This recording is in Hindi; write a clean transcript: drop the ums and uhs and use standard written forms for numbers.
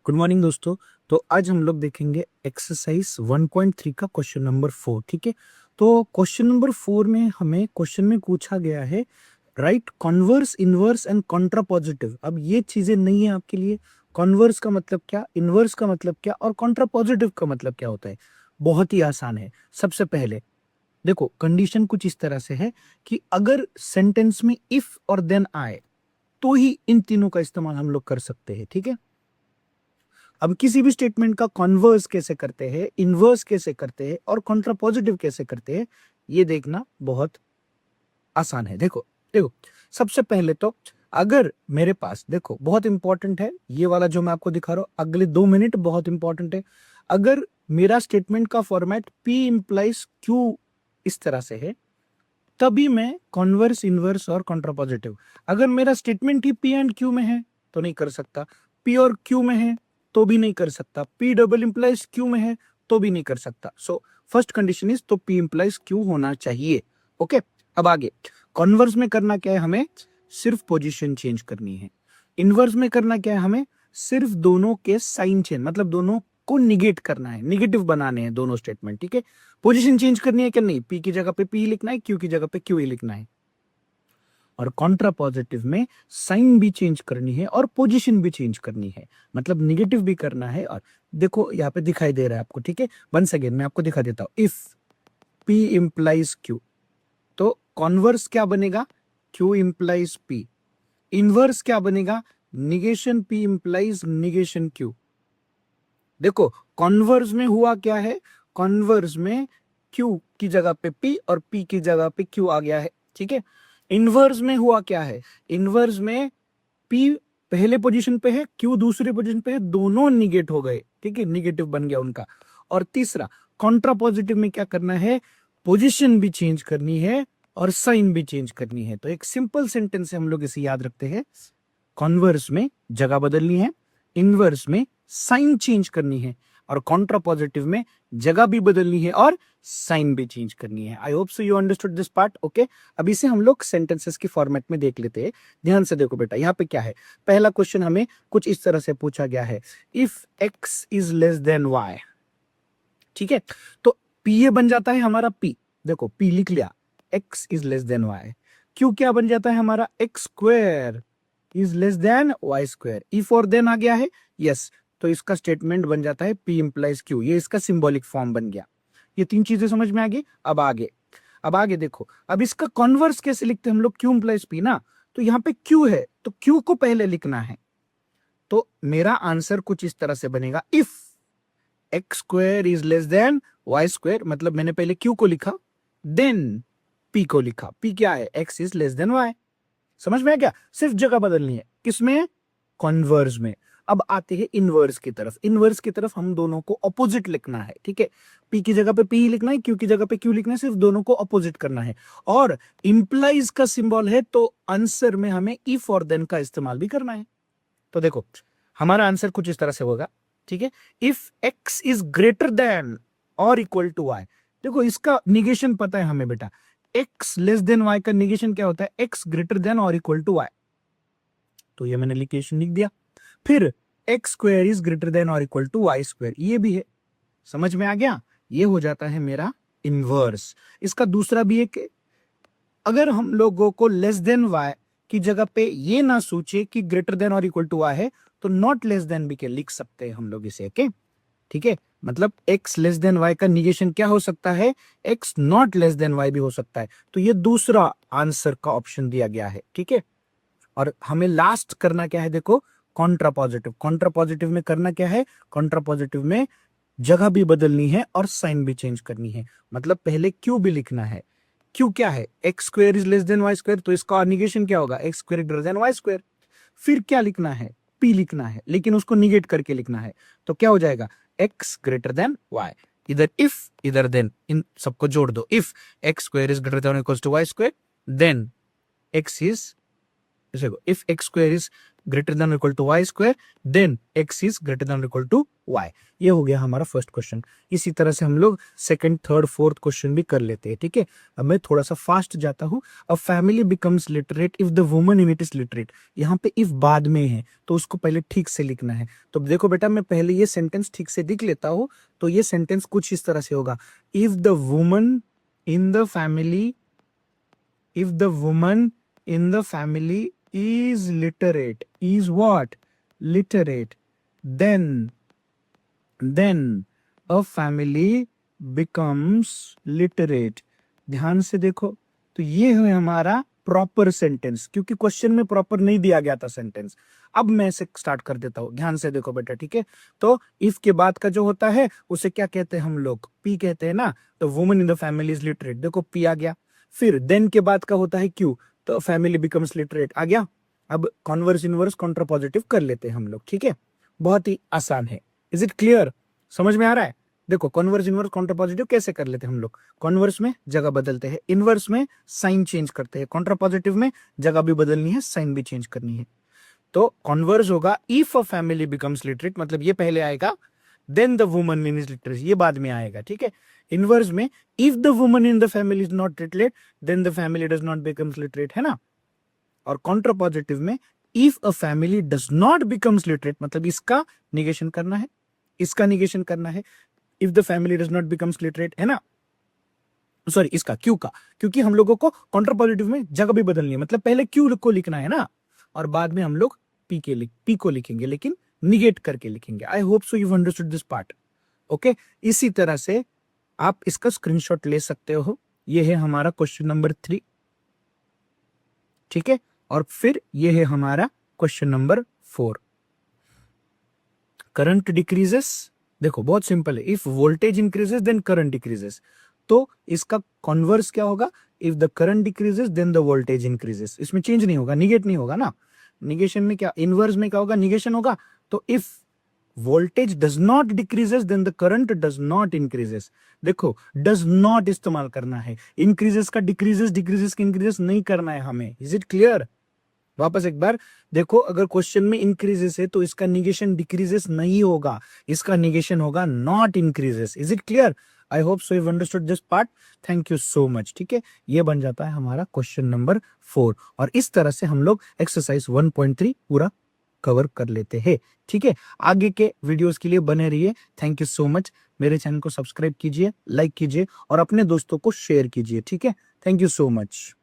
गुड मॉर्निंग दोस्तों। तो आज हम लोग देखेंगे एक्सरसाइज 1.3 का क्वेश्चन नंबर 4। ठीक है, तो क्वेश्चन नंबर 4 में हमें क्वेश्चन में पूछा गया है right converse, inverse and contrapositive. अब ये चीजें नहीं है आपके लिए। कॉन्वर्स का मतलब क्या, इनवर्स का मतलब क्या और कॉन्ट्रापॉजिटिव का मतलब क्या होता है। बहुत ही आसान है। सबसे पहले देखो, कंडीशन कुछ इस तरह से है कि अगर सेंटेंस में इफ और देन आए तो ही इन तीनों का इस्तेमाल हम लोग कर सकते हैं। ठीक है, अब किसी भी स्टेटमेंट का कॉन्वर्स कैसे करते हैं, इनवर्स कैसे करते हैं और कॉन्ट्रापॉजिटिव कैसे करते हैं, ये देखना बहुत आसान है। देखो देखो, सबसे पहले तो अगर मेरे पास, देखो बहुत इंपॉर्टेंट है ये वाला जो मैं आपको दिखा रहा हूं, अगले 2 मिनट बहुत इंपॉर्टेंट है। अगर मेरा स्टेटमेंट का फॉर्मेट P इंप्लाइज Q इस तरह से है, तभी मैं कॉन्वर्स, इनवर्स और कॉन्ट्रापॉजिटिव। अगर मेरा statement he P and Q में है तो नहीं कर सकता, P और Q में है तो भी नहीं कर सकता, P डबल इंप्लाइज Q में है तो भी नहीं कर सकता। सो फर्स्ट कंडीशन इज तो P इंप्लाइज Q होना चाहिए। ओके, अब आगे कॉन्वर्स में करना क्या है, हमें सिर्फ पोजीशन चेंज करनी है। इनवर्स में करना क्या है, हमें सिर्फ दोनों के साइन चेंज, मतलब दोनों को निगेट करना है, निगेटिव बनाने हैं दोनों स्टेटमेंट। ठीक है, पोजीशन चेंज करनी है क्या, नहीं, P की जगह पे P लिखना है, Q की जगह पे Q ही लिखना है। और कॉन्ट्रा पॉजिटिव में साइन भी चेंज करनी है और पोजीशन भी चेंज करनी है, मतलब निगेटिव भी करना है। और देखो यहाँ पे दिखाई दे रहा है आपको। ठीक है, वंस अगेन मैं आपको दिखा देता हूं। इफ P इंप्लाइज Q, तो कॉन्वर्स क्या बनेगा, Q इंप्लाइज P। इनवर्स क्या बनेगा, negation P implies negation Q। देखो कॉन्वर्स में हुआ क्या है, कॉन्वर्स में Q की जगह पे P और P की जगह पे Q आ गया है। ठीक है, इनवर्स में हुआ क्या है, इनवर्स में P पहले पोजीशन पे है, Q दूसरे पोजीशन पे है, दोनों निगेट हो गए। ठीक है, निगेटिव बन गया उनका। और तीसरा कॉन्ट्रा पॉजिटिव में क्या करना है, पोजीशन भी चेंज करनी है और साइन भी चेंज करनी है। तो एक सिंपल सेंटेंस से हम लोग इसे याद रखते हैं, कॉन्वर्स में जगह बदलनी है, इनवर्स में साइन चेंज करनी है और कॉन्ट्रा पॉजिटिव में जगह भी बदलनी है और साइन भी चेंज करनी है। I hope so you understood this part. Okay, अब इसे हम लोग सेंटेंसेस की फॉर्मेट में देख लेते हैं। ध्यान से देखो बेटा, यहाँ पे क्या है, पहला क्वेश्चन हमें कुछ इस तरह से पूछा गया है, if x is less than y। ठीक है, तो P ये बन जाता है हमारा P, देखो P लिख लिया, x is less than y। Q क्या बन जाता है हमारा, x square is less than y square. If और देन आ गया है, यस, तो इसका स्टेटमेंट बन जाता है P इंप्लाइज Q। ये इसका सिंबॉलिक फॉर्म बन गया। ये तीन चीजें समझ में आ गई। अब आगे देखो, अब इसका कॉन्वर्स कैसे लिखते हैं हम लोग, Q इंप्लाइज P ना, तो यहाँ पे Q है तो Q को पहले लिखना है। तो मेरा आंसर कुछ इस तरह से बनेगा, if x square is less than y square, मतलब मैंने पहले Q को लिखा देन P को लिखा। P क्या है, x is less than y। समझ में आ गया, सिर्फ जगह बदलनी है, किसमें, कॉन्वर्स में। अब आते हैं इनवर्स की तरफ। इनवर्स की तरफ हम दोनों को ऑपोजिट लिखना है। ठीक है, P की जगह पे P लिखना है, Q की जगह पे Q लिखना है, सिर्फ दोनों को ऑपोजिट करना है। और इंप्लाइज का सिंबल है तो आंसर में हमें इफ और देन का इस्तेमाल भी करना है। तो देखो हमारा आंसर कुछ इस तरह से होगा। ठीक है, if x is greater then और इक्वल टू y। देखो इसका निगेशन पता है हमें बेटा, x लेस देन y का निगेशन क्या होता है, x ग्रेटर देन और इक्वल टू y। तो ये मैंने निगेशन लिख दिया। फिर x square is greater then और इक्वल टू वाई स्क्वायर, ये भी है। समझ में आ गया, ये हो जाता है मेरा इनवर्स। इसका दूसरा भी एक, अगर हम लोगों को लेस देन वाई की जगह पे ये ना सोचे कि ग्रेटर देन और इक्वल टू वाई है, तो नॉट लेस देन भी के लिख सकते हैं हम लोग इसे। ओके, ठीक है, मतलब x लेस देन y का निगेशन क्या हो सकता है, x not less than y भी हो सकता है। तो ये दूसरा आंसर का ऑप्शन दिया गया है। ठीक है, और हमें लास्ट करना क्या है, देखो कॉन्ट्रा पॉजिटिव। कॉन्ट्रा पॉजिटिव में करना क्या है, कॉन्ट्रा पॉजिटिव में जगह भी बदलनी है और साइन भी चेंज करनी है। मतलब पहले Q भी लिखना है। Q क्या है, x square is less than y square, तो इसका निगेशन क्या होगा, x square greater than y square. फिर क्या लिखना है, P लिखना है, लेकिन उसको निगेट करके लिखना है। तो क्या हो जाएगा, एक्स ग्रेटर देन वाई, इधर इफ इधर देन, इन सबको जोड़ दो। If x square is greater than equals to Y square, then X is, देखो if x square is greater than equal to Y square, then X is greater than equal to Y. ये हो गया हमारा फर्स्ट क्वेश्चन। इसी तरह से हम लोग सेकंड, थर्ड, फोर्थ क्वेश्चन भी कर लेते हैं, ठीक है। अब मैं थोड़ा सा फास्ट जाता हूँ। अ family becomes literate if the woman in it is literate. यहाँ पे इफ बाद में है तो उसको पहले ठीक से लिखना है। तो देखो बेटा, मैं पहले ये सेंटेंस ठीक से लिख लेता हूँ। तो ये सेंटेंस कुछ इस तरह से होगा, if the woman in the family, if the woman in the family is literate, is what? Literate. Then a family becomes literate. ध्यान से देखो, तो ये है हमारा प्रॉपर सेंटेंस, क्योंकि क्वेश्चन में प्रॉपर नहीं दिया गया था सेंटेंस। अब मैं इसे स्टार्ट कर देता हूं, ध्यान से देखो बेटा, ठीक है। तो इफ के बाद का जो होता है उसे क्या कहते हैं हम लोग? पी कहते हैं ना। तो woman in the family is literate, देखो पी आ गया। फिर देन के बाद का होता है क्यू, तो फैमिली बिकम्स लिटरेट आ गया। अब कॉन्वर्स इनवर्स कॉन्ट्रापॉजिटिव कर लेते हैं हम लोग, ठीक है। बहुत ही आसान है। Is it clear? समझ में आ रहा है? देखो, कॉन्वर्स इनवर्स कॉन्ट्रापॉजिटिव कैसे कर लेते हैं हम लोग? कॉन्वर्स में जगह बदलते हैं, इनवर्स में साइन चेंज करते हैं, कॉन्ट्रापॉजिटिव में जगह भी बदलनी है, साइन भी चेंज करनी है। तो कॉन्वर्स होगा if a family becomes literate, मतलब ये पहले आएगा, then the woman in is literate, ये बाद में आएगा, ठीक है। इनवर्स में if the woman in the family is not literate, then the family does not becomes literate, है ना। और कॉन्ट्रापॉजिटिव में if a family does not becomes literate, मतलब इसका निगेशन करना है, इसका निगेशन करना है। If the family does not becomes literate, है ना, सॉरी इसका क्यू का, क्योंकि हम लोगों को कॉन्ट्रापॉजिटिव में जगह भी बदलनी है, मतलब पहले क्यू को लिखना है ना, और बाद में हम लोग पी को लिखेंगे, लेकिन निगेट करके लिखेंगे। I hope so you understood this part. Okay, इसी तरह से आप इसका स्क्रीनशॉट ले सकते हो। ये है हमारा क्वेश्चन नंबर 3, ठीक है। और फिर ये है हमारा क्वेश्चन नंबर 4। करंट डिक्रीजेस, देखो बहुत सिंपल है, if voltage increases then current decreases. तो इसका कॉन्वर्स क्या होगा? If the current decreases then the voltage increases. इसमें चेंज नहीं होगा, निगेट नहीं होगा ना। निगेशन में क्या, इनवर्स में क्या होगा? निगेशन होगा। तो if voltage does not decreases then the current does not increases. देखो, डज नॉट इस्तेमाल करना है, इंक्रीजेस का डिक्रीजेस, डिक्रीजेस का इंक्रीजेस नहीं करना है हमें। Is it clear? वापस एक बार देखो, अगर क्वेश्चन में इंक्रीजेस है तो इसका निगेशन डिक्रीजेस नहीं होगा, इसका निगेशन होगा not increases. Is it clear? I hope so you understood this part. Thank you so much, ठीक है। ये बन जाता है हमारा क्वेश्चन नंबर 4, और इस तरह से हम लोग एक्सरसाइज 1.3 पूरा कवर कर लेते हैं, ठीक है। आगे के वीडियोस के लिए बने रहिए। Thank you so much. मेरे चैनल को सब्सक्राइब कीजिए, लाइक कीजिए और अपने दोस्तों को शेयर कीजिए, ठीक है। Thank you so much.